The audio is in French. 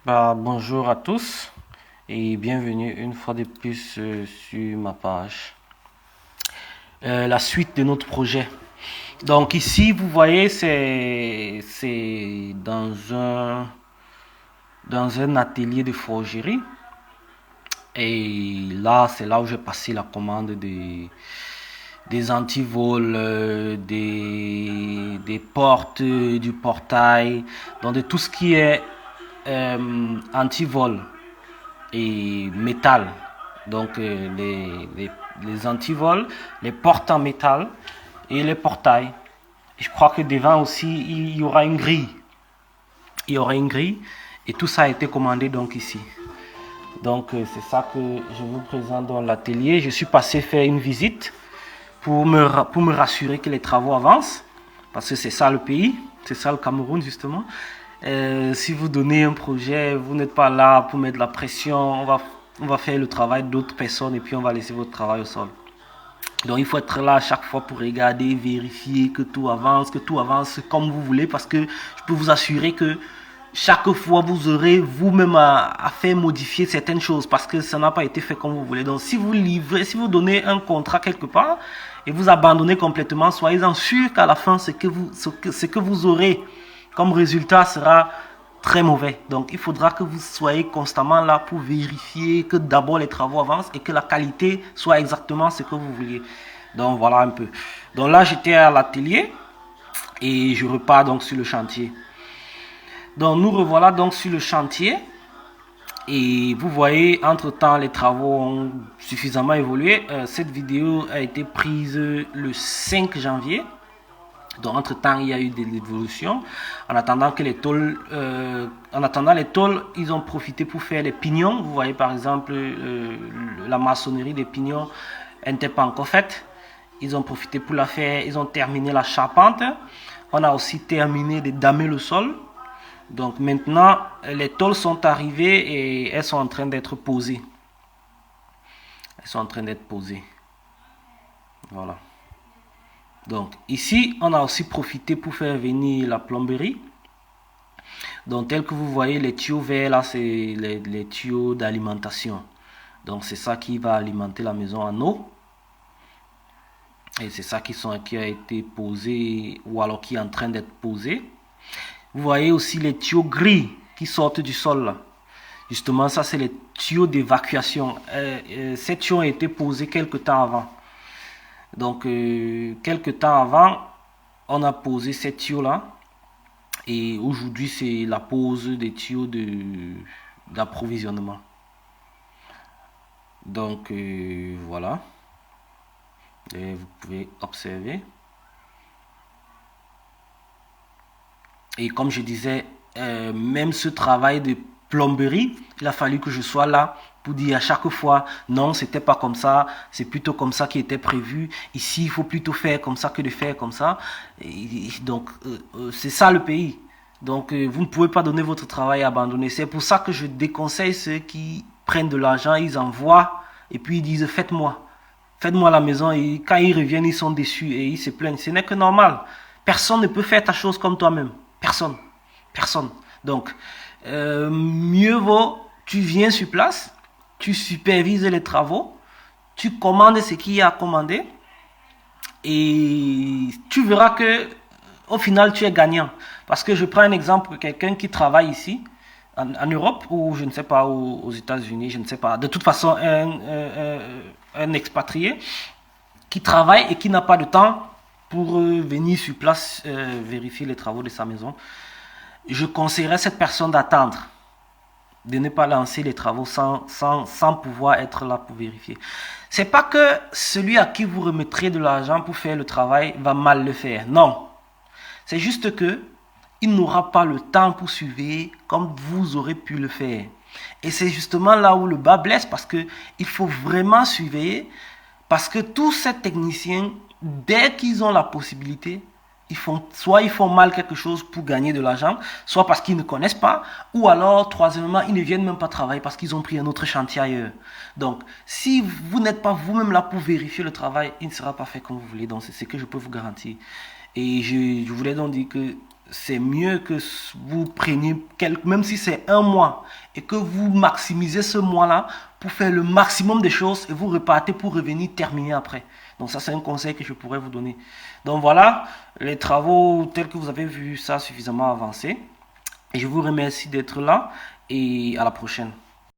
Bonjour à tous et bienvenue une fois de plus sur ma page. La suite de notre projet. Donc ici, vous voyez, c'est dans un atelier de forgerie. Et là, c'est là où j'ai passé la commande des antivols, des portes, du portail, donc de tout ce qui est antivol et métal. Donc les antivols, les portes en métal et les portails. Je crois que devant aussi, il y aura une grille. Il y aura une grille et tout ça a été commandé donc ici. Donc c'est ça que je vous présente dans l'atelier. Je suis passé faire une visite pour me rassurer que les travaux avancent. Parce que c'est ça le pays, c'est ça le Cameroun justement. Si vous donnez un projet, vous n'êtes pas là pour mettre de la pression, on va faire le travail d'autres personnes et puis on va laisser votre travail au sol. Donc il faut être là à chaque fois pour regarder, vérifier que tout avance comme vous voulez parce que je peux vous assurer que chaque fois vous aurez vous-même à faire modifier certaines choses parce que ça n'a pas été fait comme vous voulez. Donc si vous livrez, si vous donnez un contrat quelque part et vous abandonnez complètement, soyez-en sûr qu'à la fin ce que vous aurez comme résultat sera très mauvais. Donc il faudra que vous soyez constamment là pour vérifier que d'abord les travaux avancent et que la qualité soit exactement ce que vous vouliez. Donc voilà un peu. Donc là j'étais à l'atelier et je repars donc sur le chantier. Donc nous revoilà donc sur le chantier et vous voyez entre temps les travaux ont suffisamment évolué. Cette vidéo a été prise le 5 janvier. Donc entre temps il y a eu de l'évolution. En attendant que les tôles, ils ont profité pour faire les pignons. Vous voyez par exemple la maçonnerie des pignons n'était pas encore faite. Ils ont profité pour la faire. Ils ont terminé la charpente. On a aussi terminé de damer le sol. Donc maintenant, les tôles sont arrivées et elles sont en train d'être posées. Elles sont en train d'être posées. Voilà. Donc ici, on a aussi profité pour faire venir la plomberie. Donc tel que vous voyez, les tuyaux verts là, c'est les tuyaux d'alimentation. Donc c'est ça qui va alimenter la maison en eau. Et c'est ça qui a été posé ou alors qui est en train d'être posé. Vous voyez aussi les tuyaux gris qui sortent du sol là. Justement, ça c'est les tuyaux d'évacuation. Ces tuyaux ont été posés quelques temps avant. Donc, quelques temps avant, on a posé ces tuyaux là. Et aujourd'hui, c'est la pose des tuyaux d'approvisionnement. Donc, voilà. Et vous pouvez observer. Et comme je disais, même ce travail de plomberie, il a fallu que je sois là pour dire à chaque fois, non, c'était pas comme ça, c'est plutôt comme ça qui était prévu. Ici, il faut plutôt faire comme ça que de faire comme ça. Et donc, c'est ça le pays. Donc, vous ne pouvez pas donner votre travail abandonné. C'est pour ça que je déconseille ceux qui prennent de l'argent, ils envoient et puis ils disent, faites-moi. Faites-moi la maison et quand ils reviennent, ils sont déçus et ils se plaignent. Ce n'est que normal. Personne ne peut faire ta chose comme toi-même. Personne. Personne. Donc, mieux vaut, tu viens sur place, tu supervises les travaux, tu commandes ce qu'il y a à commander et tu verras que au final, tu es gagnant. Parce que je prends un exemple, quelqu'un qui travaille ici, en Europe, ou je ne sais pas, ou aux États-Unis, je ne sais pas. De toute façon, un expatrié qui travaille et qui n'a pas de temps pour venir sur place vérifier les travaux de sa maison, je conseillerais à cette personne d'attendre, de ne pas lancer les travaux sans pouvoir être là pour vérifier. C'est pas que celui à qui vous remettrez de l'argent pour faire le travail va mal le faire. Non. C'est juste que il n'aura pas le temps pour suivre comme vous aurez pu le faire. Et c'est justement là où le bas blesse parce que il faut vraiment suivre parce que tous ces techniciens, dès qu'ils ont la possibilité, soit ils font mal quelque chose pour gagner de l'argent, soit parce qu'ils ne connaissent pas, ou alors, troisièmement, ils ne viennent même pas travailler parce qu'ils ont pris un autre chantier ailleurs. Donc, si vous n'êtes pas vous-même là pour vérifier le travail, il ne sera pas fait comme vous voulez. Donc, c'est ce que je peux vous garantir. Et je voulais donc dire que c'est mieux que vous preniez, même si c'est un mois, et que vous maximisez ce mois-là pour faire le maximum des choses et vous repartez pour revenir terminer après. Donc ça, c'est un conseil que je pourrais vous donner. Donc voilà, les travaux tels que vous avez vu ça suffisamment avancé. Et je vous remercie d'être là et à la prochaine.